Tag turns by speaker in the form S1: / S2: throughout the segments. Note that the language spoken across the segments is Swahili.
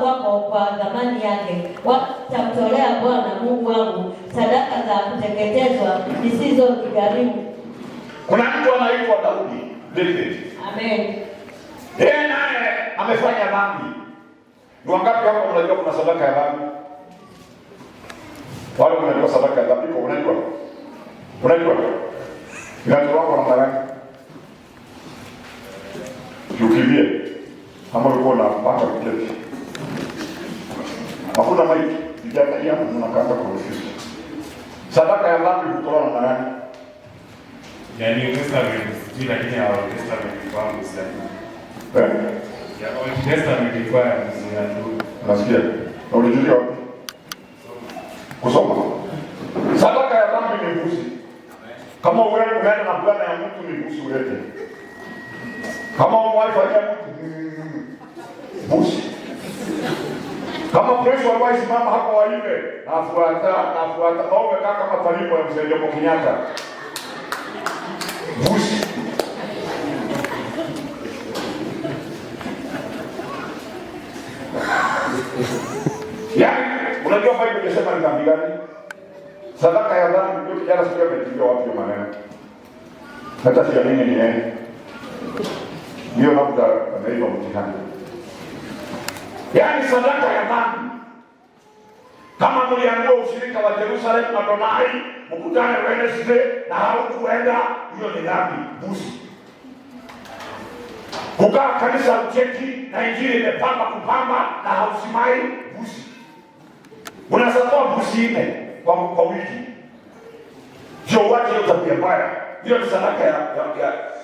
S1: wako kwa dhamani yake, watamtolea Bwana Mungu wangu sadaka za kuteketezwa zisizogharimu.
S2: Kuna mtu anaitwa Daudi, David.
S1: Amen.
S2: Yeye naye amefanya dhambi. Ni wangapi hapa mnajua kuna sadaka ya dhambi? Wale mnajua sadaka ya dhambi kwa unajua? Unajua? Inatoka kwa namna gani? Ukimbie. Kama ulikuwa unapata kile. Hakuna maiki. Vijana mnakaanga kwa ofisi. Sadaka ya dhambi hutolewa na nani?
S3: Yani Testament sijui lakini ya Old Testament kwa Muislamu. Ya Old Testament kwa Muislamu.
S2: Nasikia. Na ulijua wapi? Kusoma. Sadaka ya dhambi ni mbuzi. Kama wewe unaenda na bwana ya mtu ni mbuzi ulete. Kama umewafanyia mtu mbuzi. Kama Kristo alisimama hapo waibe, nafuata. Au umekaa kama talibu ya mzee Jomo Kenyatta. Mbuzi. Yaani, unajua Biblia inasema ni dhambi gani? Sadaka ya dhambi ndio kijana sio ametinga wapi maneno. Hata sio nini ni yeye. Ndio labda ameiba mtihani. Yaani sadaka ya dhambi. Kama mliambiwa ushirika wa Jerusalem Adonai, mkutane Wednesday na haukuenda, hiyo ni dhambi, mbuzi. Kukaa kanisa ucheki na injili imepamba kupamba na hausimai, mbuzi. Unasatoa mbuzi 4 kwa wiki. Sio waje hiyo tabia mbaya. Hiyo ni sadaka ya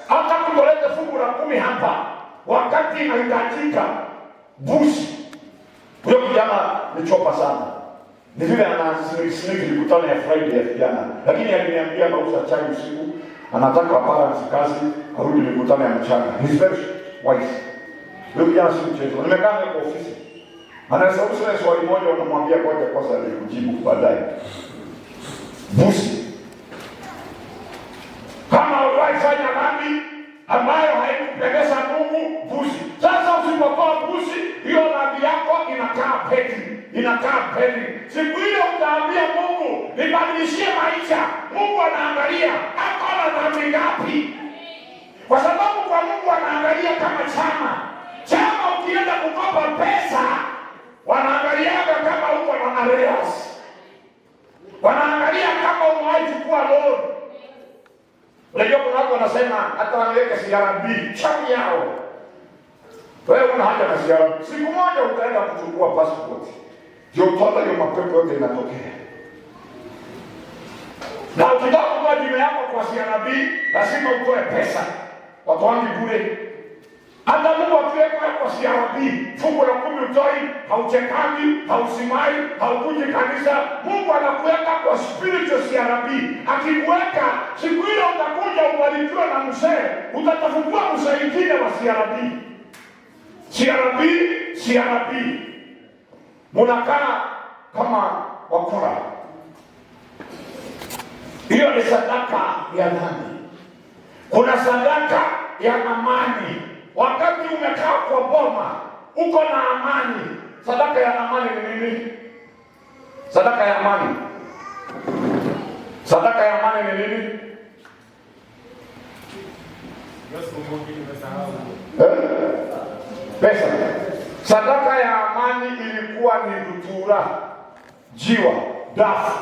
S2: hata kutoleta fungu la 10 hapa wakati inahitajika, mbuzi. Huyo kijana ni chopa sana. Ni vile anasiriki mikutano ya Friday ya vijana. Lakini aliniambia nauza chai usiku, anataka balance kazi, arudi mikutano ya mchana. He's very wise. Huyo kijana si mchezo. Nimekaa kwa ofisi. Anasema swali moja unamwambia ngoja kwanza nikujibu baadaye. Busi. Kama ulifanya dhambi ambayo haikupendeza Mungu, busi. Sasa usipotoa busi, hiyo dhambi yako inakaa peti. Siku ile utaambia Mungu, nibadilishie maisha. Mungu anaangalia ako na dhambi ngapi. Kwa sababu kwa Mungu anaangalia kama chama ukienda kukopa pesa, wanaangaliaga kama uko na arrears. Wanaangalia kama umewahi kuchukua loan. Unajua kuna watu wanasema hata wanaweka CRB chama yao. Wewe una haja na CRB. Siku moja utaenda kuchukua passport. Ndio toka hiyo mapepo yote inatokea. Na ukitaka kutoa jina yako kwa CRB, lazima utoe pesa. Watu wangi bure. Hata Mungu akiweka kwa CRB, fungu la 10 utoi, hauchekangi, hausimai, haukuji kanisa. Mungu anakuweka kwa spiritual CRB. Akikuweka, siku ile utakuja ubarikiwe na mzee, utatafungua mzee mwingine wa CRB. Munakaa kama wakora. Hiyo ni sadaka ya dhambi. Kuna sadaka ya amani. Wakati umekaa kwa boma, uko na amani. Sadaka ya amani ni nini? Sadaka ya amani ni nini? Pesa. Sadaka ya amani ilikuwa ni rutura, jiwa, dafu.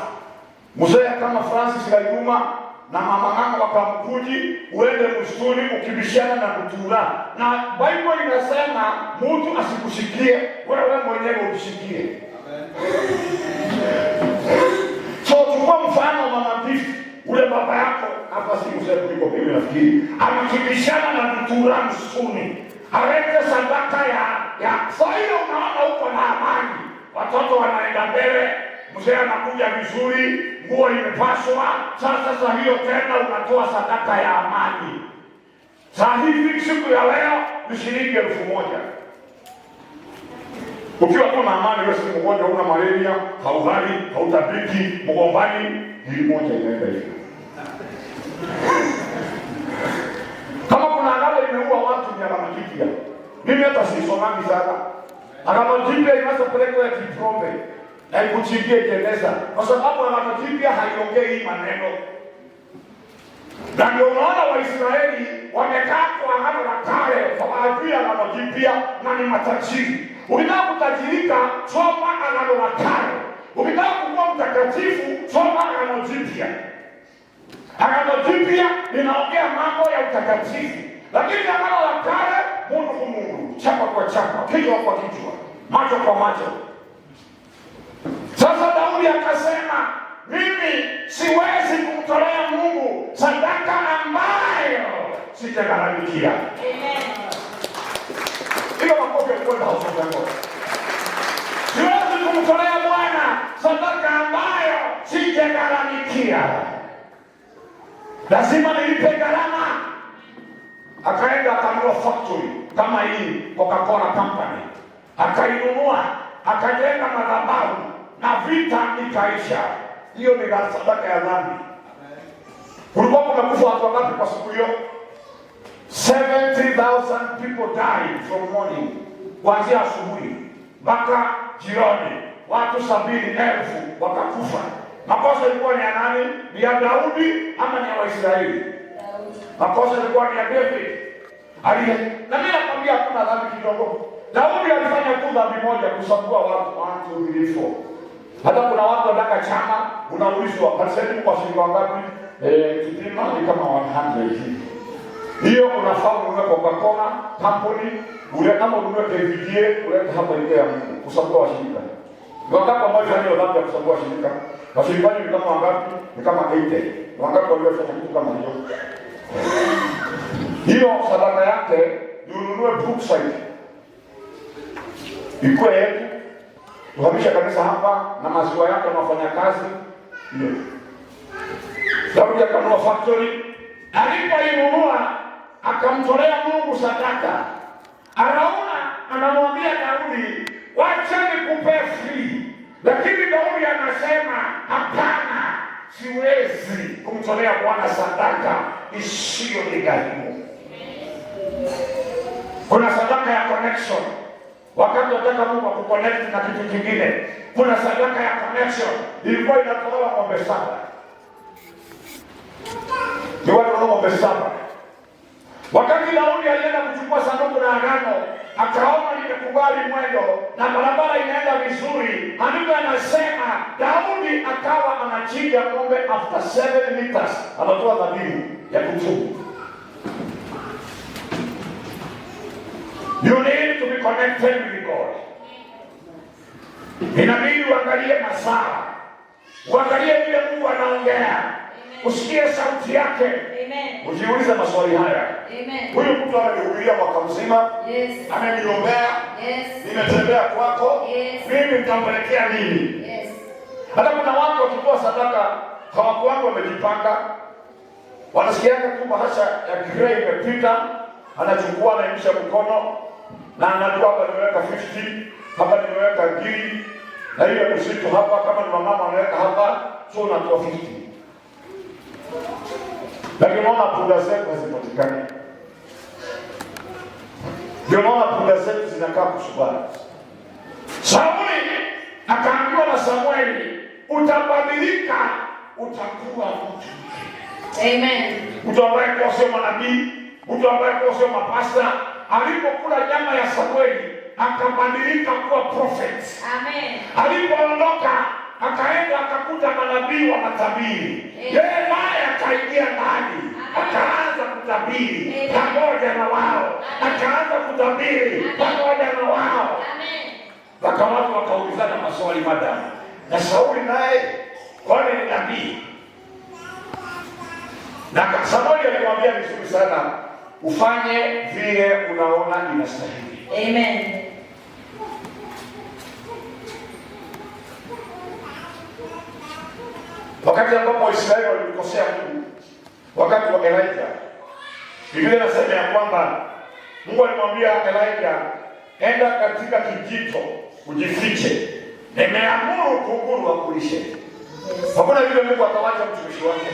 S2: Mzee kama Francis Kayuma na mama mama wakamkuji, uende msituni ukibishana na rutura. Na Bible inasema mtu asikushikie, wewe mwenyewe ushikie. So chukua mfano mama Bifi, ule baba yako hapa si mzee kuliko mimi nafikiri, anakibishana na rutura msituni. Alete sadaka ya so hiyo unaona uko na amani. Watoto wanaenda mbele, mzee anakuja vizuri, nguo imepaswa. Sasa hiyo tena unatoa sadaka ya amani. Saa hivi siku ya leo ni shilingi 1000. Ukiwa tu na amani, wewe si mgonjwa, una malaria, hauhali, hautabiki, mgombani, 1,000 inaenda hivi. Kama kuna ngalo imeua watu ni alama kitia. Mimi hata sisomangi sana. Agano Jipya inapelekwa ya Kiprombe na ikuchimbie jeneza, kwa sababu Agano Jipya haiongei hii maneno. Na ndio unaona Waisraeli wamekaa kwa Agano la Kale kwa ajili ya Agano Jipya na ni matajiri. Ukitaka kutajirika, soma Agano la Kale. Ukitaka kuwa mtakatifu, soma Agano Jipya. Agano Jipya linaongea mambo ya utakatifu, lakini Agano la Kale Mungu kwa Mungu, chapa kwa chapa, kichwa kwa kichwa, macho kwa macho. Sasa Daudi akasema, mimi siwezi kumtolea Mungu sadaka ambayo sijagharamikia. Hiyo makofi ya kwenda hospitali. Siwezi kumtolea Bwana sadaka ambayo sijagharamikia. Lazima nilipe gharama. Akaenda akanunua factory kama hii Coca-Cola Company. Akainunua, akajenga madhabahu na vita ikaisha. Hiyo ni sadaka ya dhambi. Kulikuwa kumekufa watu wangapi kwa siku hiyo? 70,000 people died from morning, kuanzia asubuhi mpaka jioni. Watu 70,000 wakakufa. Makosa ilikuwa ni ya nani? Ni ya Daudi ama ni ya Waisraeli? Makosa ilikuwa ni ya David. Na mimi nakwambia hakuna dhambi kidogo. Daudi alifanya tu dhambi moja, kusambua watu 1 2 3 4. Hata kuna watu wanataka chama, unaulizwa pasenti kwa shilingi ngapi? Kipima ni kama 100 hivi. Hiyo unafaa ununue Coca-Cola Company, ule kama ununue KVDA, ulete hapa ile ya Mungu, kusambua washirika. Wakati mmoja ndio dhambi ya kusambua washirika. Washirika ni kama wangapi? Ni kama 80. Wangapi waliofanya kitu kama hiyo? Hiyo sadaka yake ununue Brookside. Iko yetu. Tuhamisha kanisa hapa na maziwa yake na wafanya kazi. Ndio. Daudi akanunua factory. Alipoinunua akamtolea Mungu sadaka. Arauna anamwambia Daudi, wacha nikupe free. Lakini Daudi anasema, hapana, siwezi kumtolea Bwana sadaka isiyo ghalimu. Kuna sadaka ya connection. Wakati unataka Mungu akuconnect na kitu kingine, kuna sadaka ya connection. Ilikuwa inatolewa ng'ombe 7. Ni watu ng'ombe 7. Wakati Daudi alienda kuchukua sanduku la agano, akaona limekubali mwendo na barabara inaenda vizuri. Maandiko yanasema Daudi akawa anachinja ng'ombe after 7 meters, anatoa dhabihu ya kutubu. You need to be connected with God. Inabidi uangalie masaa, uangalie vile Mungu anaongea, usikie sauti yake. Amen. Ujiulize maswali haya. Amen. Huyu mtu amenihubiria mwaka mzima. Yes. Ameniombea. Yes. Nimetembea kwako. Yes. Mimi nitampelekea nini? Yes. Hata kuna watu wakitoa sadaka hawakuangu wamejipanga. Wanasikianga tu bahasha ya grey imepita, anachukua anaingisha mkono na anajua hapa nimeweka 50, hapa nimeweka giri, na hiyo msitu hapa kama ni mama anaweka hapa, so unatoa 50. Lakini unaona punda zetu hazipatikani. Ndio unaona punda zetu zinakaa kusubiri. Sauli akaambiwa na Samueli, utabadilika, utakuwa mtu. Amen. Mtu ambaye kwa sio nabii, mtu ambaye kwa sio mapasta, alipokula nyama ya Samueli akabadilika kuwa prophet. Amen. Alipoondoka akaenda akakuta manabii wanatabiri. Yeye naye akaingia ndani, akaanza kutabiri pamoja na wao. Akaanza kutabiri pamoja na wao. Amen. Watu wakaulizana maswali madamu. Na Sauli naye kwani ni nabii. Na Samueli alimwambia vizuri sana, ufanye vile unaona inastahili. Amen. Wakati ambapo Israeli walikosea Mungu, wakati wa Elijah, Biblia inasema ya kwamba Mungu alimwambia Elijah, enda katika kijito ujifiche, nimeamuru kunguru wakulishe. Hakuna vile Mungu atawacha mtumishi wake.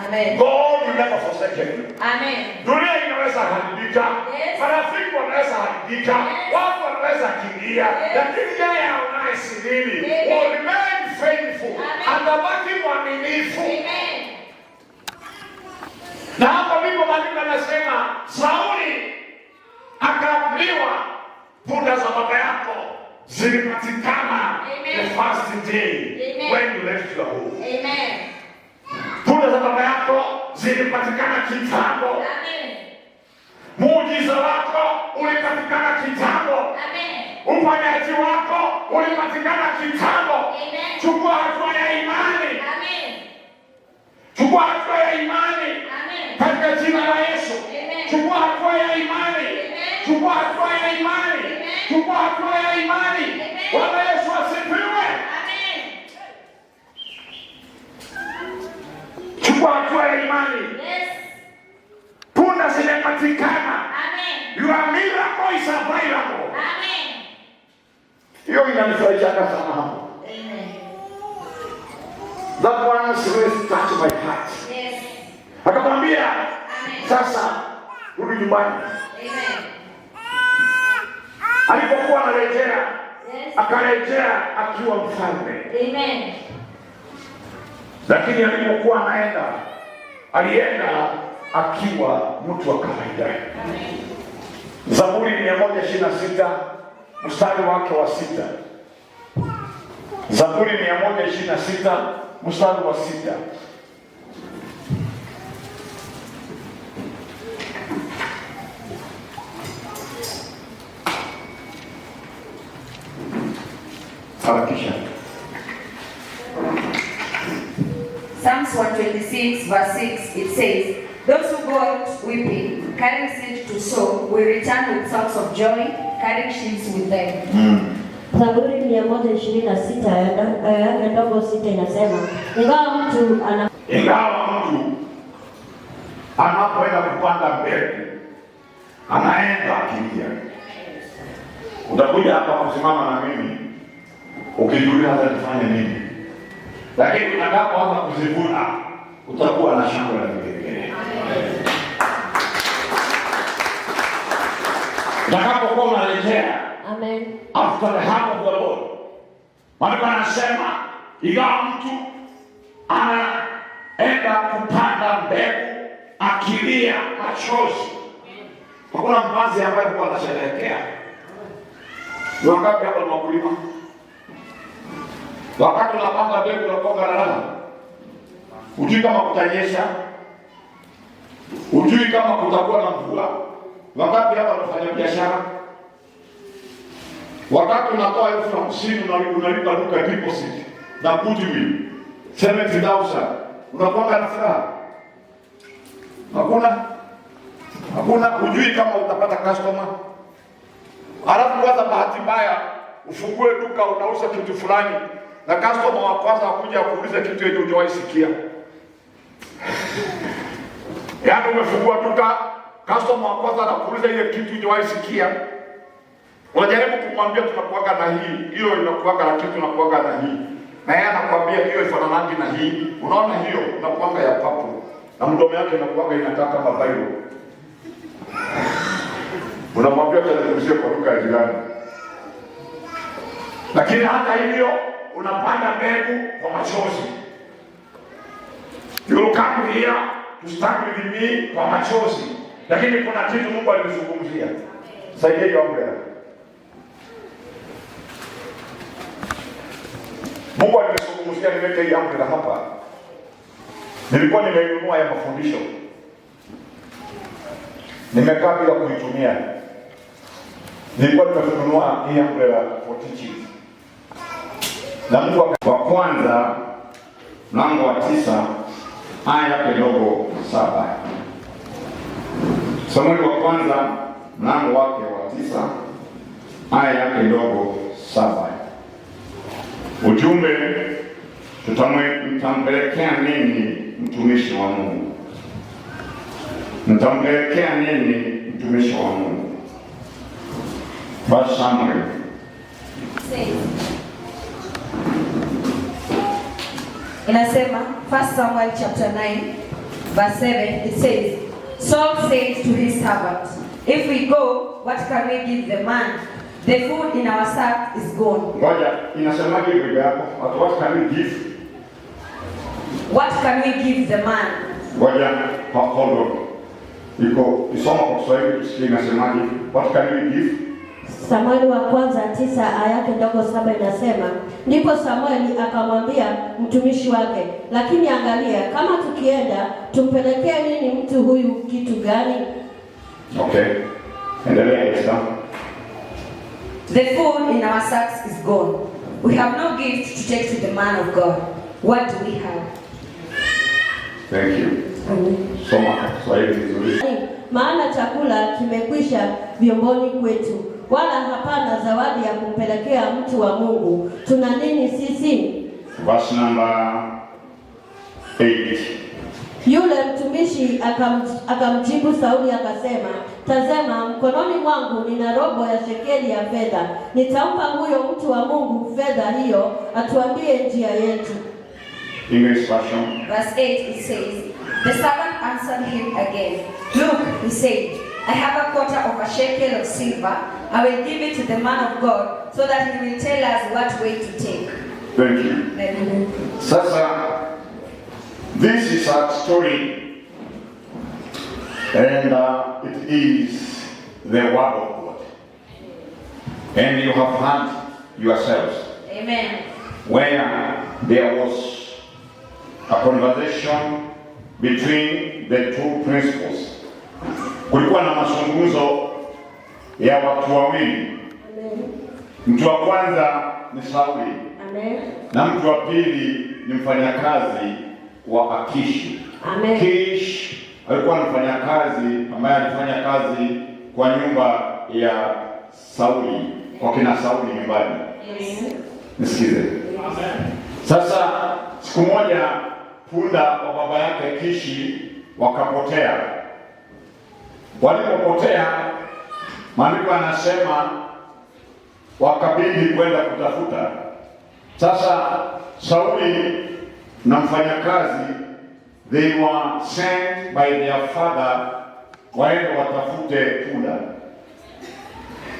S1: Amen.
S2: God will never forsake you.
S1: Amen.
S2: Dunia inaweza haribika, marafiki wanaweza haribika, watu wanaweza kimbia, lakini yeye anaye siri will remain faithful. Atabaki mwaminifu. Amen. Na hapo ndipo maandiko yanasema Sauli akaambiwa, punda za baba yako zilipatikana the first day when you left your home. Amen. Punda za baba yako zilipatikana kitambo. Amen. Muujiza wako ulipatikana kitambo. Amen. Uponyaji wako ulipatikana kitambo. Amen. Chukua hatua ya imani. Amen. Chukua hatua ya imani. Amen. Katika jina la Yesu. Amen. Chukua hatua ya imani. Amen. Chukua hatua ya imani. Amen. Chukua hatua ya imani. Amen. Bwana Yesu asifiwe. Amen. Chukua hatua ya imani. Yes. Punda zimepatikana. Amen. Your miracle is available. Amen. Hiyo inanifurahisha sana hapo. Amen. That one really touched my heart. Yes. Akamwambia, sasa rudi nyumbani. Amen. Alipokuwa anarejea, akarejea akiwa mfalme. Amen. Lakini alipokuwa anaenda, alienda akiwa mtu wa kawaida. Amen. Zaburi 126 mstari wake wa 6. Zaburi 126 mstari wa 6. Harakisha.
S4: Psalms 126 verse 6, it says, those who go out weeping, carrying seed to sow, will return with songs of joy, carrying sheaves with them.
S1: Zaburi 126 aya ndogo 6 inasema, ingawa mtu
S2: anapoenda kupanda mbegu, anaenda akilia. Utakuja hapa kusimama na mimi ukijulia hata nifanye nini, lakini utakapoanza kuzivuna utakuwa na shangwe na vigelegele. Utakapokuwa unarejea, amen, after the hand of the Lord. Maana anasema ingawa mtu anaenda kupanda mbegu akilia machozi, hakuna mpanzi ambaye huwa anasherehekea. Ni wangapi hapa ni wakulima? Wakati unapanda mbegu unakonga rara, hujui kama kutanyesha, hujui kama kutakuwa na mvua. Wangapi hapa wanafanya biashara? Wakati unatoa 50,000 unalipa duka deposit na goodwill 70,000, unakonga na furaha? Hakuna, hujui kama utapata customer. Alafu kwanza bahati mbaya ufungue duka unauza kitu fulani na customer wa kwanza akuja kuuliza kitu yenye hujawahi sikia. Yaani umefungua duka, customer wa kwanza anakuuliza ile kitu hujawahi sikia. Unajaribu kumwambia tunakuaga na hii, hiyo inakuaga na kitu tunakuaga na hii. Na yeye anakuambia hiyo ifananangi na hii. Unaona hiyo inakuaga ya papo. Na mdomo yake inakuaga inakaa kama Bible. Unamwambia tunakuuzia kwa duka ya jirani. Lakini hata hivyo unapanda mbegu kwa machozi. You come here to stand with me kwa machozi. Lakini kuna kitu Mungu alizungumzia. Saidia hiyo mbele. Mungu alizungumzia niweke hii amri hapa. Nilikuwa nimeinunua ya mafundisho. Nimekaa bila kuitumia. Nilikuwa nimenunua hii amri for teaching. Na Mungu wa kwanza mlango wa 9 aya yake ndogo 7. Samueli wa kwanza mlango wake wa 9 aya yake ndogo 7. Ujumbe mtampelekea nini mtumishi wa Mungu? Mtampelekea nini mtumishi wa Mungu? Basi Samuel
S4: Inasema 1 Samuel chapter 9 verse 7, it says, Saul said to his servant, if we go, what can we give the man? The food in our sack is gone.
S2: Ngoja, inasemaje Biblia yako? What can we give?
S4: What can we give the man?
S2: Ngoja, hold on. Isoma kwa Kiswahili tusikie inasemaje? What can we give?
S1: Samueli wa kwanza 9 aya yake ndogo 7 inasema, ndipo Samueli akamwambia mtumishi wake, lakini angalia, kama tukienda tumpelekee nini mtu huyu kitu gani?
S2: Okay. Endelea Esther.
S4: The food in our sacks is gone. We have no gift to take to the man of God. What do we have?
S2: Thank you. Soma kwa Kiswahili vizuri.
S1: Maana chakula kimekwisha vyomboni kwetu, wala hapana zawadi ya kumpelekea mtu wa Mungu. Tuna nini sisi?
S2: Verse number 8.
S1: Yule mtumishi akamjibu Sauli akasema, tazama, mkononi mwangu nina robo ya shekeli ya fedha. Nitampa huyo mtu wa Mungu fedha hiyo, atuambie njia yetu.
S2: English version.
S4: Verse 8, it says, the servant answered him again. Look, he said, I have a quarter of a shekel of silver. I will give it to the man of God, so that he will tell us what way to take.
S2: Thank you. Sasa, this is a story, and it is the word of God. And you have heard yourselves.
S4: Amen.
S2: Where there was a conversation between the two principals. Kulikuwa na mazungumzo ya watu wawili. Mtu wa kwanza ni Sauli.
S1: Amen.
S2: Na mtu wa pili ni mfanyakazi wa Akishi.
S1: Amen.
S2: Kish alikuwa mfanyakazi ambaye alifanya kazi kwa nyumba ya Sauli, kwa kina Sauli nyumbani.
S1: Yes.
S2: Nisikize. Amen. Sasa siku moja punda wa baba yake Kishi wakapotea. Walipopotea, maandiko yanasema wakabidi kwenda kutafuta. Sasa Sauli na mfanyakazi, they were sent by their father waende watafute punda.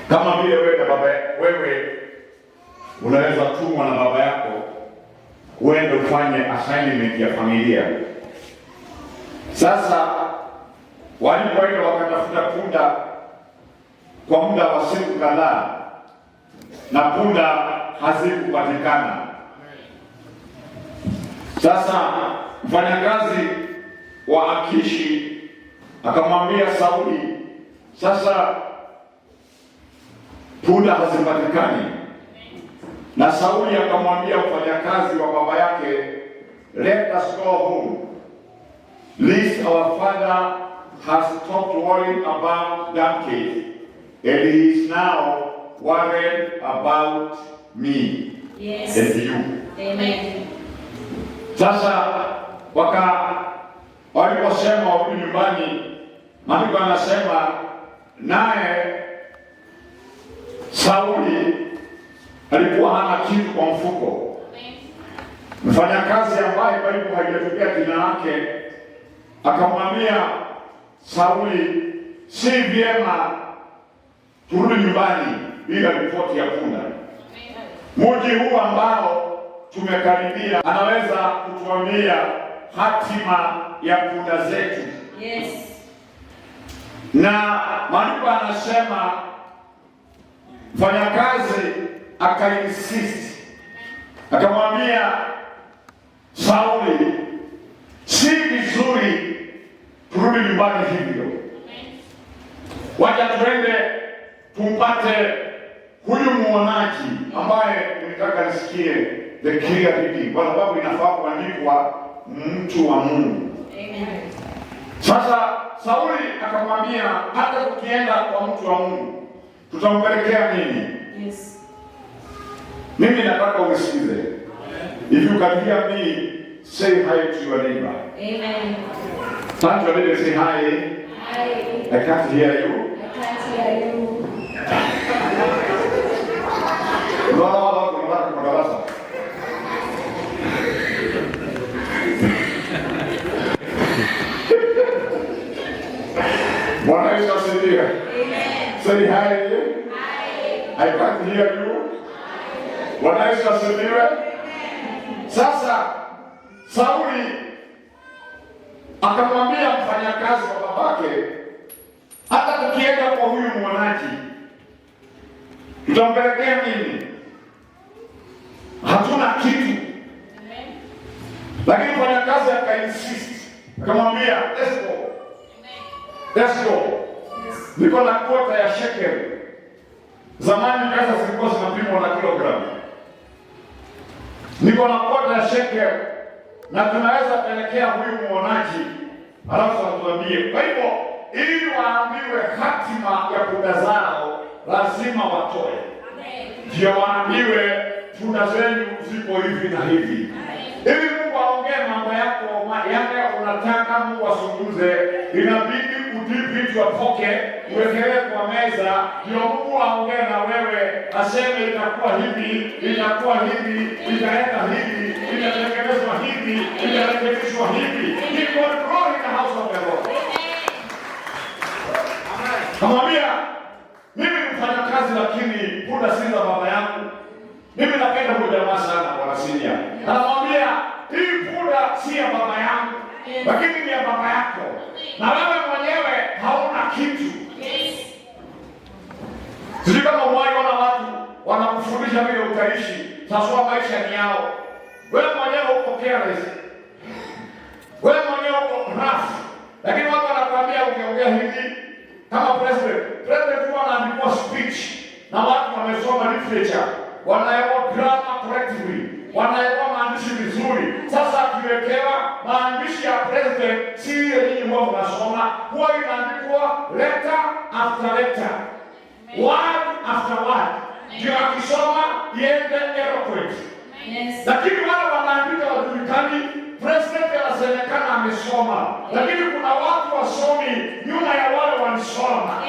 S2: Kama vile wewe unaweza tumwa na baba yako uende ufanye assignment ya familia. Sasa walipoenda wakatafuta punda kwa muda wa siku kadhaa, na punda hazikupatikana. Sasa mfanyakazi wa Akishi akamwambia Sauli, sasa punda hazipatikani. Na Sauli akamwambia mfanyakazi wa baba yake, let us go home, lest our father has stopped worrying about donkeys, and he is now worried about me.
S4: Yes.
S2: And you.
S4: Amen.
S2: Sasa waliposema warudi nyumbani, maandiko anasema naye Sauli alikuwa hana kitu kwa mfuko. Mfanyakazi ambaye Biblia haijatokea jina lake akamwambia Sauli, si vyema turudi nyumbani bila ripoti ya punda. Mji huu ambao tumekaribia anaweza kutuambia hatima ya punda zetu.
S4: Yes.
S2: Na maandiko anasema mfanyakazi akainsist, akamwambia Sauli, si vizuri turudi nyumbani hivyo. Wacha tuende tumpate huyu muonaji ambaye nitaka nisikie the clear reading, kwa sababu inafaa kuandikwa mtu wa Mungu.
S4: Amen.
S2: Sasa Sauli akamwambia, hata tukienda kwa mtu wa Mungu tutampelekea nini?
S4: Yes.
S2: Mimi nataka unisikize. If you can hear me, say hi to your neighbor.
S4: Amen.
S2: Turn to your neighbor and say hi.
S4: Hi.
S2: I can't hear you.
S4: I can't hear you.
S2: I can't hear you. Bwana Yesu asifiwe. Sasa Sauli akamwambia mfanyakazi wa babake, hata tukienda kwa huyu mwonaji tutampelekea nini? Hatuna kitu. Lakini mfanyakazi akainsist, akamwambia let's go. Niko na kota ya shekel. Zamani pesa zilikuwa zinapimwa na kilogramu. Niko na kota ya shekel na tunaweza pelekea huyu muonaji, alafu atuambie. Kwa hivyo ili waambiwe hatima ya punda zao lazima watoe. Ndio waambiwe punda zenu ziko hivi na hivi. Ili Mungu aongee mambo yako yale unataka Mungu azungumze, inabidi udipi your pocket, uwekelee kwa meza, ndio Mungu aongee na wewe, aseme itakuwa hivi, itakuwa hivi, itaenda hivi, itatengenezwa hivi, itarekebishwa hivi. He control in the house of the Lord. Kamwambia, mimi ni mfanyakazi lakini punda si za baba yangu. Mimi napenda huyu jamaa sana Bwana Sinia. Anamwambia, hii punda si ya baba yangu, lakini ni ya baba yako. Na wewe mwenyewe hauna kitu. Sisi kama umeona watu wanakufundisha vile utaishi, sasa maisha ni yao. Wewe mwenyewe uko careless. Wewe mwenyewe uko rough. Lakini watu wanakuambia ukiongea hivi kama president huwa anaandikwa speech na watu wamesoma literature, wanaelewa grammar correctly, wanaelewa maandishi vizuri. Sasa tuwekewa maandishi ya president, si ile nyinyi ambao mnasoma, huwa inaandikwa letter after letter, word after word, ndio akisoma iende eloquent. Lakini wale wanaandika wajulikani, president anasemekana amesoma, lakini kuna watu wasomi nyuma ya wale walisoma.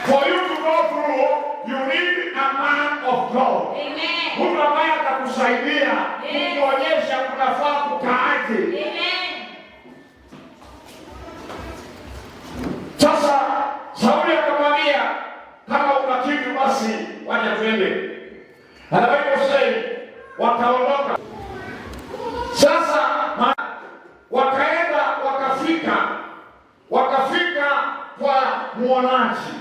S2: For you to go through, you need a man of God. Mtu ambaye atakusaidia kukuonyesha kunafaa kukaaje. Sasa Sauli akamwambia, kama una kitu basi wacha twende. Anaposema wakaondoka. Sasa wakaenda wakafika kwa muonaji.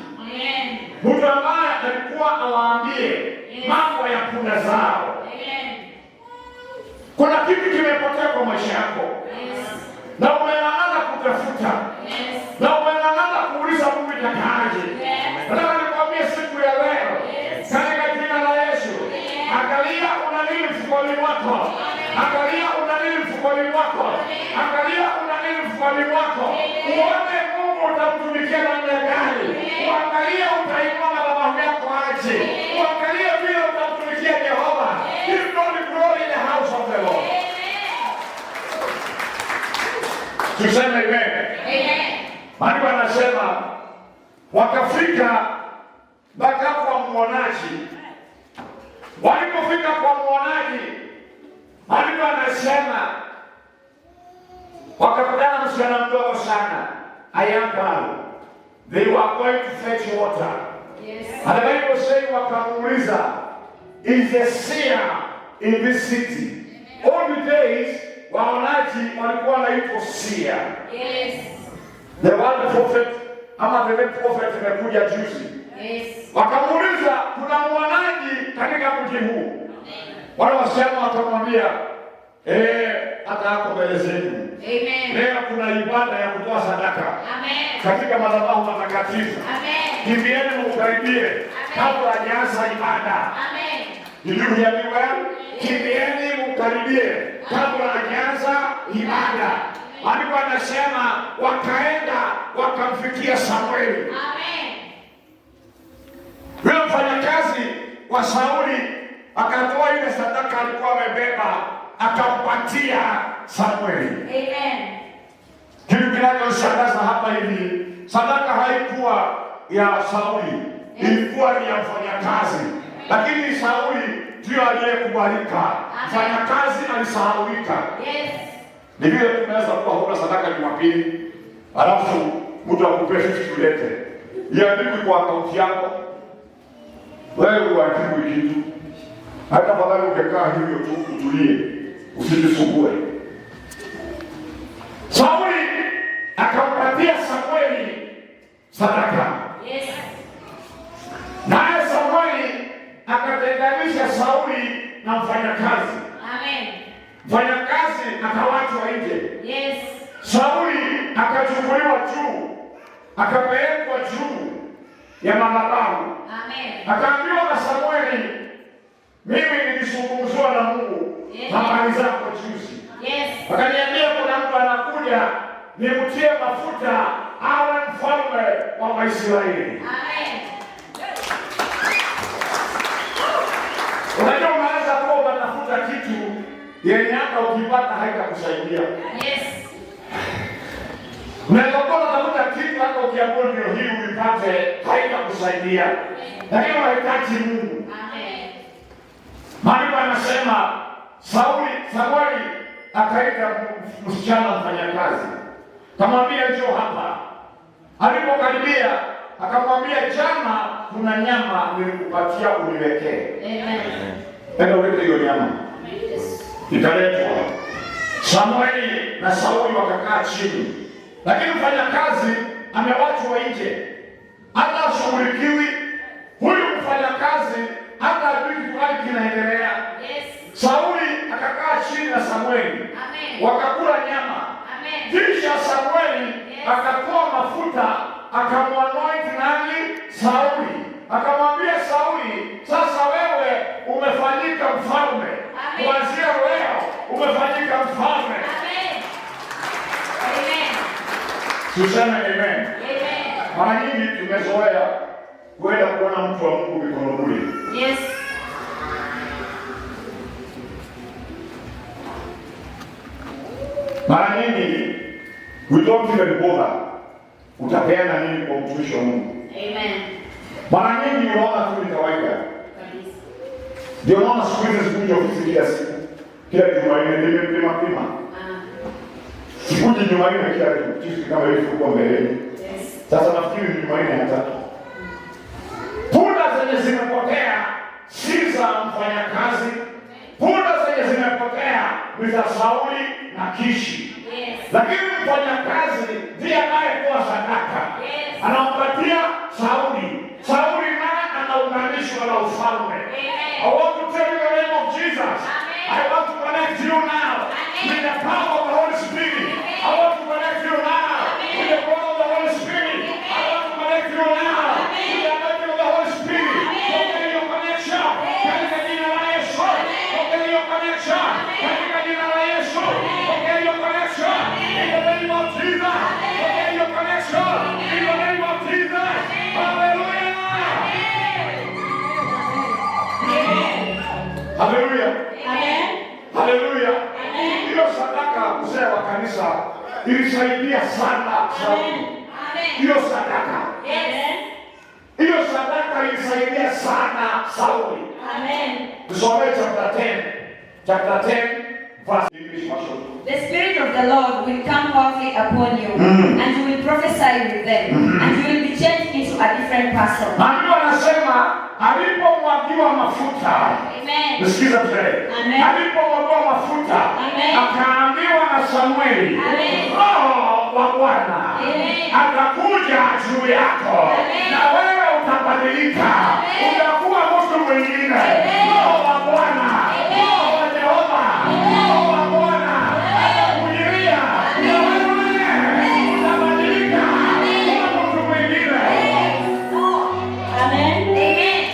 S2: Mtu ambaye alikuwa awaambie mambo ya punda zao. Kuna kitu kimepotea kwa maisha yako. Na umeanza kutafuta. Na umeanza kuuliza Mungu itakaaje. Nataka nikwambie siku ya leo, katika jina la Yesu, angalia una nini mfukoni mwako. Angalia una nini mfukoni mwako. Angalia una nini mfukoni mwako. Uone Mungu utamtumikia namna gani. Uangalie utainua madhabahu yako aje. Uangalie vile utamtumikia Jehova. Give God glory in the house of the Lord. Tuseme amen. Maandiko anasema wakafika mpaka kwa muonaji. Walipofika kwa muonaji, maandiko anasema wakakutana na msichana mdogo sana, a young girl. They were going to fetch water. And the Bible says wakamuuliza, is there seer in this city? All the days waonaji walikuwa wanaitwa seer. The word prophet ama the word prophet imekuja juzi. Wakamuuliza, kuna muonaji katika mji huu? Wale wasema wakamwambia, hata hapo mbele zenu. Leo kuna ibada ya kutoa sadaka. Katika madhabahu matakatifu. Kimbieni mkaribie kabla hajaanza ibada. Did you hear me well? Kimbieni mkaribie kabla hajaanza ibada. Maandiko anasema wakaenda wakamfikia Samueli. Yule mfanyakazi wa Sauli akatoa ile sadaka alikuwa amebeba, akampatia Samueli. Kitu kinachoshangaza hapa hivi, sadaka haikuwa ya Sauli, ilikuwa ni ya mfanyakazi. Lakini Sauli ndio aliyekubalika. Mfanyakazi alisahaulika. Ni vile tunaweza kuwa huna sadaka Jumapili, alafu mtu akupe 50 ulete. Iandikwe kwa akaunti yako. wewe uajibu kitu. Hata fadhali ungekaa hivyo tu utulie, usijisumbue. Sauli akampatia Samueli sadaka.
S4: Yes.
S2: Naye Samueli akatenganisha Sauli na mfanyakazi.
S4: Amen.
S2: Mfanyakazi akawachwa nje.
S4: Yes.
S2: Sauli akachukuliwa juu, akapelekwa juu ya madhabahu.
S4: Amen.
S2: Akaambiwa na Samueli, mimi nilisungumziwa na Mungu habari zako juzi.
S4: Yes.
S2: Akaniambia kuna mtu anakuja nimtie mafuta awe mfalme wa Waisraeli.
S4: Amen.
S2: Unajua unaweza kuwa unatafuta kitu yenye hata ukipata haitakusaidia.
S4: Yes.
S2: Unaweza kuwa unatafuta kitu hata ukiambiwa ndio hii uipate haitakusaidia. Lakini unahitaji Mungu.
S4: Amen.
S2: Maandiko yanasema Samueli akaita msichana mfanyakazi. Kamwambia njoo hapa. Alipokaribia akamwambia jana kuna nyama nilikupatia uniwekee.
S4: Amen.
S2: Enda ulete hiyo nyama.
S4: Yes.
S2: Ikaletwa. Samueli na Sauli wakakaa chini. Lakini mfanyakazi amewachwa nje. Hata ashughulikiwi. Huyu mfanyakazi hata ajui kitu gani kinaendelea.
S4: Yes.
S2: Sauli akakaa chini na Samueli.
S4: Amen.
S2: Wakakula nyama.
S4: Amen.
S2: Kisha Samueli akatoa mafuta akamwanointi nani? Sauli. Akamwambia Sauli, sasa wewe umefanyika mfalme. Kuanzia leo umefanyika mfalme.
S4: Amen. Amen.
S2: Tuseme amen.
S4: Amen.
S2: Mara nyingi tumezoea kwenda kuona mtu wa Mungu mikono bure.
S4: Yes.
S2: Mara nyingi we don't even bother. Utapeana nini kwa mtumishi wa Mungu?
S4: Amen.
S2: Mara nyingi unaona tu ni kawaida.
S4: Kabisa.
S2: Ndio unaona siku hizi sikuja ofisi kila siku. Kila Jumanne nimepima. Sikuja Jumanne kila kitu kama hivi kwa mbele.
S4: Yes.
S2: Sasa nafikiri Jumanne ya tatu. Punda zenye zimepotea si za mfanyakazi. Punda zenye zimepotea ni za Sauli na Kishi.
S4: Yes.
S2: Lakini mfanyakazi ndiye anayetoa sadaka.
S4: Yes.
S2: Anampatia Sauli. Sauli naye anaunganishwa na ufalme. I want to tell you the name of Jesus. I want to connect you now with the power of the Holy Spirit. I want to connect you now with the power of the Holy Spirit. I want to connect you now with the anointing of the Holy Spirit. Open your connection. Katika jina la Yesu. Open your connection. Katika jina la Yesu. Open your connection. In the name of Jesus. Open your connection. In the name of Jesus. Hallelujah. Haleluya.
S1: Amen.
S2: Haleluya. Hiyo sadaka mzee wa kanisa ilisaidia sana Sauli. Hiyo sadaka.
S4: Yes.
S2: Hiyo sadaka ilisaidia sana Sauli.
S1: Amen.
S2: Tusome chapter 10 verse English version.
S4: The Spirit of the Lord will come powerfully upon you, and you will prophesy with them, and you will be changed into a different person.
S2: Maandiko anasema alipomwagiwa mafuta.
S4: Amen.
S2: Nisikiza mzee.
S1: Amen.
S2: Alipomwagiwa mafuta,
S1: Amen.
S2: akaambiwa na Samueli,
S4: Amen.
S2: Roho wa Bwana
S4: Amen.
S2: atakuja juu yako.
S4: Amen.
S2: Na wewe utabadilika.
S4: Amen.
S2: Utakuwa mtu mwingine.
S4: Amen.
S2: Roho wa Bwana.
S4: Amen.
S2: Roho wa Jehova. Roho wa Bwana. Atakujilia. Na wewe utabadilika. Kuwa mtu mwingine.
S1: Amen.
S4: Amen.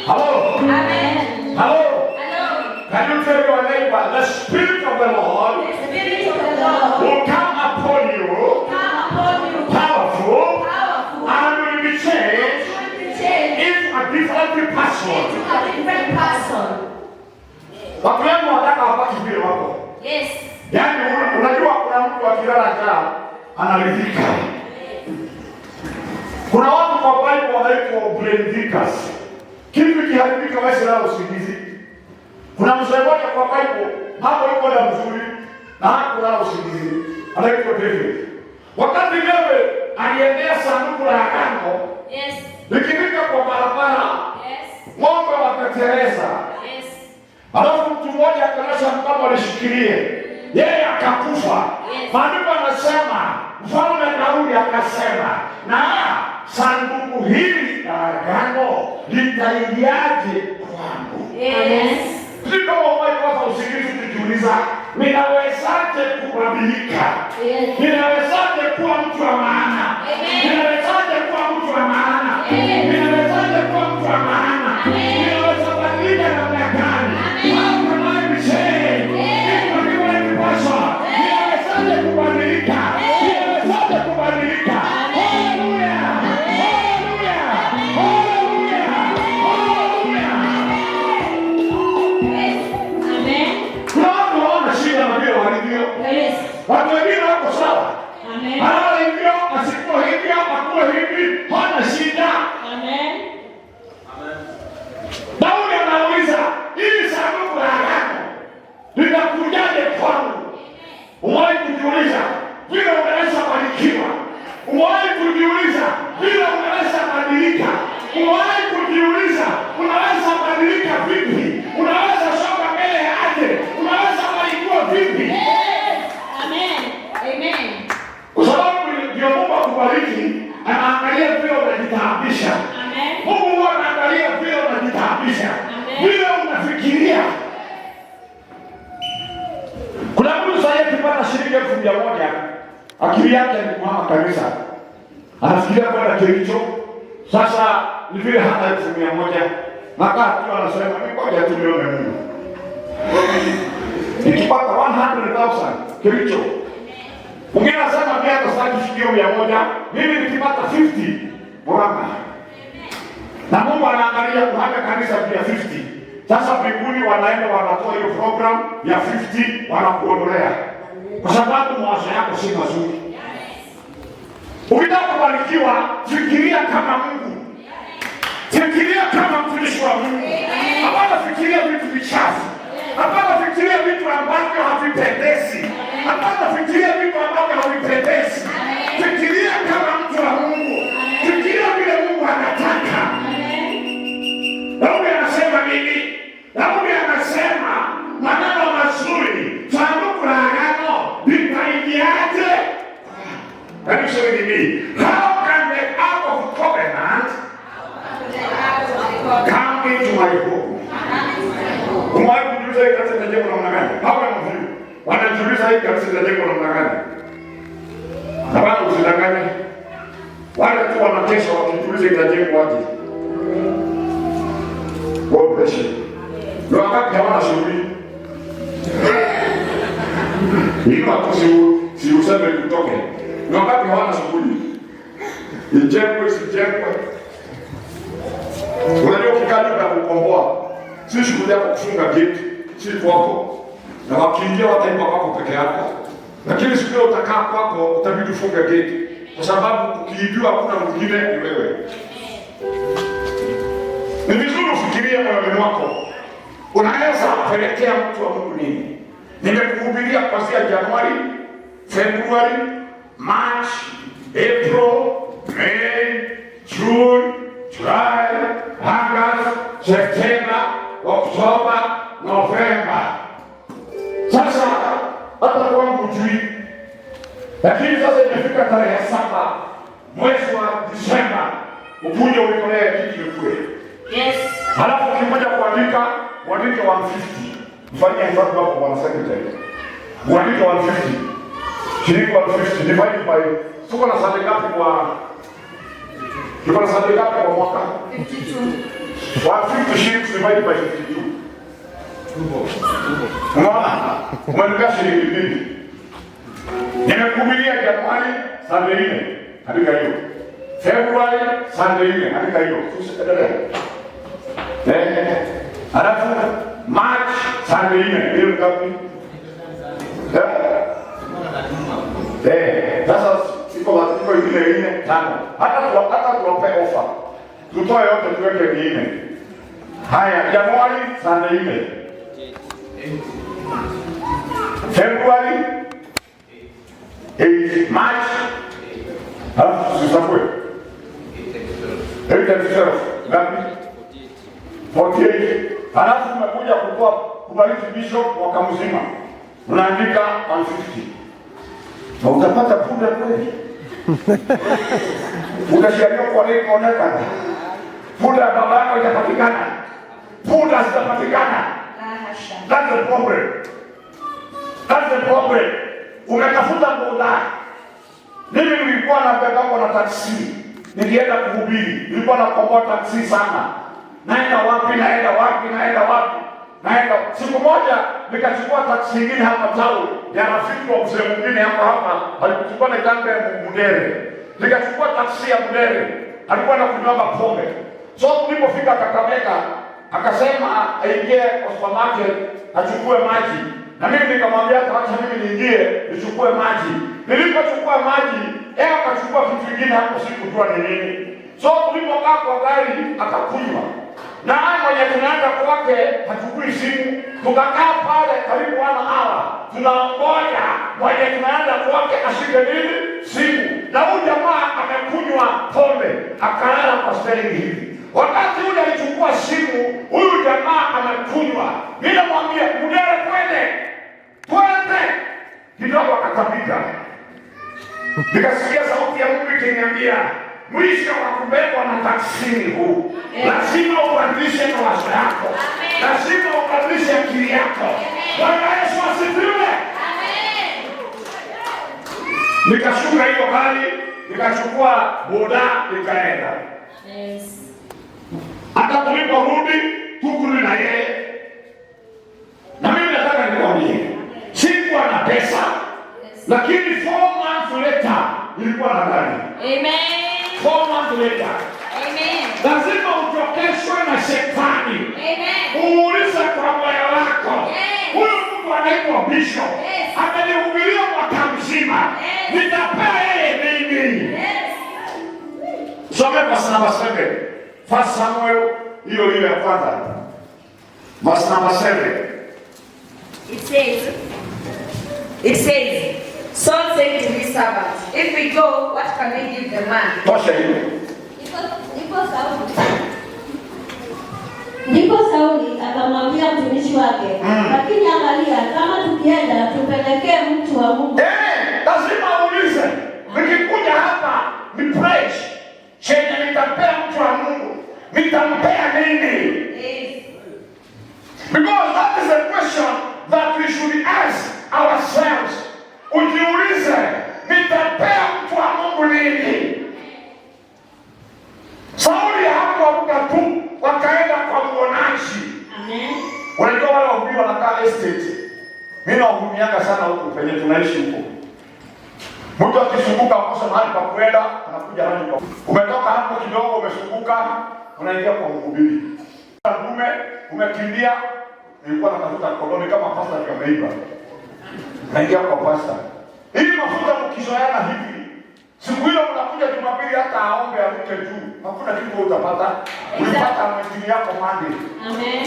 S2: Hello.
S4: Amen.
S2: Hello.
S4: Hello.
S2: Can you tell your neighbor, the Spirit of the Lord
S4: The Spirit of the Lord
S2: will come upon you,
S4: come upon you,
S2: powerful,
S4: powerful,
S2: and will be changed
S4: and will change
S2: into a different person.
S4: into a different person.
S2: Watu wengi wanataka wapate vile wako.
S4: Yes.
S2: Yaani unajua kuna mtu akilala njaa analidhika. Kuna watu kwa Bible wanaitwa braindickers. Kitu kiharibika wewe lala usingizi. Kuna mzee mmoja kwa Bible hapo yuko na mzuri na hakulala usingizi. Anaitwa David. Wakati David aliendea sanduku la agano,
S4: Yes.
S2: likifika kwa barabara,
S4: Yes.
S2: ng'ombe wakatereza. Alafu mtu mmoja akanasa mkama alishikilie, yeye akakufa. Maandiko anasema mfalme Daudi akasema, na sanduku hili la agano litaingiaje kwangu? Siko kwa usingizi kujiuliza, ninawezaje kubadilika? Ninawezaje kuwa mtu wa maana? Ninawezaje kuwa mtu wa maana? Ninawezaje kuwa mtu wa maana? Ninaweza badilika namna gani? How can I be changed? Ninawezaje kubadilika? Ninawezaje kubadilika? Hallelujah! Hallelujah! Hallelujah! Watu wengine wako sawa. Hata hivyo asikuwa hivyo, akuwa hivi, hana shida. Daudi anauliza, hili sanduku la agano linakujaje kwangu? Umewahi kujiuliza vile unaweza barikiwa? Umewahi kujiuliza vile unaweza badilika? Umewahi kujiuliza unaweza badilika vipi? Unaweza soka mbele aje? Unaweza barikiwa vipi? Kwa sababu ndio Mungu akubariki, anaangalia vile unajitaabisha. Mungu huwa anaangalia vile unajitaabisha, vile unafikiria. Kuna mtu sasa akipata shilingi 1,000, akili yake ni kuhama kanisa. Anafikiria kwenda Kericho. Sasa ni vile hata 1,100. Nakaa tu anasema ni ngoja tu nione Mungu. Nikipata 100,000 Kericho. Mwingine anasema miaka sasa kifikio 100, mimi nikipata 50 Murang'a. Na Mungu anaangalia kuhama kanisa pia 50. Sasa mbinguni wanaenda wanatoa hiyo program ya 50 wanakuondolea. Kwa sababu mawazo yako si mazuri. Ukitaka kubarikiwa, fikiria kama Mungu. Fikiria kama mtumishi wa Mungu. Hapana fikiria vitu vichafu. Hapana fikiria vitu ambavyo havipendezi. Hapana fikiria vitu ambavyo havipendezi. Fikiria kama mtu wa Mungu. Fikiria vile Mungu anataka. Daudi anasema nini? Daudi anasema maneno mazuri. Sanduku la agano litaingiaje? Let me show you the how can the ark of covenant come into my home? Umewahi kujiuliza hii kanisa itajengwa namna gani? Hawa wanafunzi wanajiuliza hii kanisa itajengwa namna gani? Hapana, usidanganye. Wale tu wanakesha wakijiuliza itajengwa aje. God bless you. Ndio wakati hawana shughuli. Hilo hapo si useme kutoke. Ndio wakati hawana shughuli. Ijengwe sijengwe. Unajua kikali na kukomboa. Si shughuli yako kufunga gate, si kwako. Na wakiingia wataimba kwako peke yako. Lakini siku hiyo utakaa kwako utabidi ufunge gate. Kwa sababu ukiibiwa hakuna mwingine ni wewe. Ni vizuri ufikirie moyoni mwako. Unaweza kupelekea mtu wa Mungu nini? Nimekuhubiria kuanzia Januari, Februari, March, April, May, June, July, August, September, October, November. Sasa hata kwangu hujui. Lakini sasa imefika tarehe 7 mwezi wa Disemba, ukuje unitolee kitu kile.
S4: Yes.
S2: Halafu ukimoja kuandika 150. Mfanyia hesabu hapo bwana secretary. 150. Shilingi 150 divided by tuko na sade ngapi kwa mwaka? 52. 150 shillings divided by 52. Unaona? Umeandika shilingi mbili. Nimekuhubiria Januari Sunday 4. Andika hiyo. February Sunday 4. Andika hiyo. Alafu March Sunday 4. Hiyo ngapi? Sasa siko watu wengine 5. Hata tuwape offer. Tutoe yote tuweke 4. Haya, Januari Sunday 4. February 8, March. Alafu sisapwe. 8 and 12. Ngapi? 48. Halafu umekuja kubariki bishop mwaka mzima. Unaandika 150. Na utapata punda kweli? Utashiria kwa nini kuonekana? Punda ya baba yako itapatikana. Punda zitapatikana. That's the problem. That's the problem. Umetafuta punda. Mimi nilikuwa nabeba na taksi. Nilienda kuhubiri. Nilikuwa nakomboa taksi sana. Naenda wapi. Siku moja nikachukua taksi nyingine hapa town ya rafiki wa mzee mwingine hapa. Alikuchukua na kambi ya Mudere. Nikachukua taksi ya Mudere. Alikuwa anakunywa pombe. So tulipofika Kakamega akasema aingie kwa supermarket achukue maji. Na mimi nikamwambia acha mimi niingie nichukue maji. Nilipochukua maji, yeye akachukua kitu kingine hapo sikujua ni nini. So tulipokaa kwa gari akakunywa. Na mwenye tunaenda kwake hachukui simu. Tukakaa pale karibu 1 hour. Tunaongoja mwenye tunaenda kwake ashike nini? Simu. Na huyu jamaa amekunywa pombe, akalala kwa steering hivi. Wakati ule alichukua simu, huyu jamaa amekunywa. Mimi namwambia, "Mudere twende." Kidogo akatabika. Nikasikia sauti ya Mungu ikiniambia, "Mwisho wa kubebwa na taksini huu, lazima ubadilishe mawazo yako. Lazima ubadilishe akili yako." Bwana Yesu asifiwe. Nikashuka hiyo gari, nikachukua boda, nikaenda. Hata tuliporudi, tukurudi na yeye. Na mimi nataka nikwambie, sikuwa na pesa, lakini 4 months later, nilikuwa na gari.
S4: Amen.
S2: 4 months later.
S4: Amen.
S2: Lazima utokeshwe na shetani.
S4: Amen.
S2: Uulize kwa moyo wako. Huyu mtu anaitwa Bishop. Amenihubiria mwaka mzima. Nitapea yeye nini? Some verse number 7. First Samuel hiyo ile ya kwanza. Verse number 7.
S4: It says, Saul said to his servant, "If we go, what can we give the man?"
S2: Tosha hiyo.
S1: Ndipo Sauli akamwambia mtumishi wake, "Lakini angalia, kama tukienda tupelekee mtu wa Mungu."
S2: Lazima uulize. Nikikuja hapa ni praise. Chenye nitampea mtu wa Mungu, nitampea nini? Because that is a question that we should ask ourselves. Ujiulize, nitampea mtu wa Mungu nini? Sauli hakuamka tu, wakaenda kwa mwonaji.
S1: Amen.
S2: Unajua wale wahubiri wanakaa estate. Mimi nahudumianga sana huko penye tunaishi huko. Mtu akisumbuka akosa mahali pa kwenda, anakuja hadi kwa. Umetoka hapo kidogo umesumbuka, unaingia kwa mhubiri. Umekimbia, nilikuwa natafuta koloni kama pasta ameiba. Naingia kwa pasta. Hii mafuta mkizoeana hivi. Siku ile unakuja Jumapili hata aombe amke juu. Hakuna kitu utapata. Ulipata mwezi yako Monday.
S1: Amen.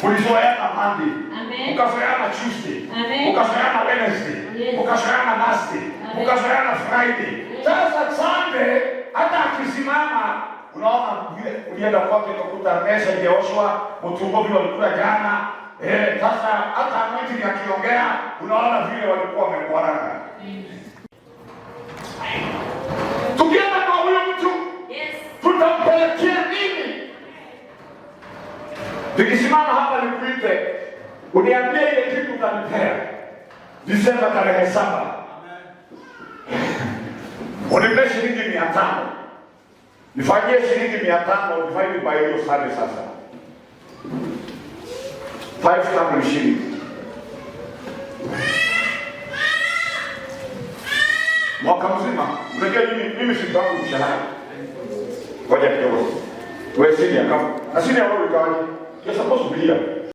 S2: Ulizoeana Monday.
S1: Amen.
S2: Ukazoeana Tuesday.
S1: Amen.
S2: Ukazoeana Wednesday.
S1: Yes.
S2: Ukazoeana Thursday. Ukazoeana Friday. Sasa Sunday hata akisimama unaona ulienda kwake kukuta mesa Joshua, mtumbo vile walikula jana. Sasa hata mwiti akiongea unaona vile walikuwa wamekuarana. Tukienda kwa huyo mtu, tutampelekea nini? Tukisimama hapa nikuite, uniambie ile kitu utanipea. Disemba tarehe 7. Unipe shilingi 500. Nifanyie shilingi 500, divide by hiyo sade sasa. 500 shilingi. Mwaka mzima, unajua mimi sipangu mshahara. Ngoja kidogo. Wewe sini kama. Na sini wewe kawaje? You're supposed to be here.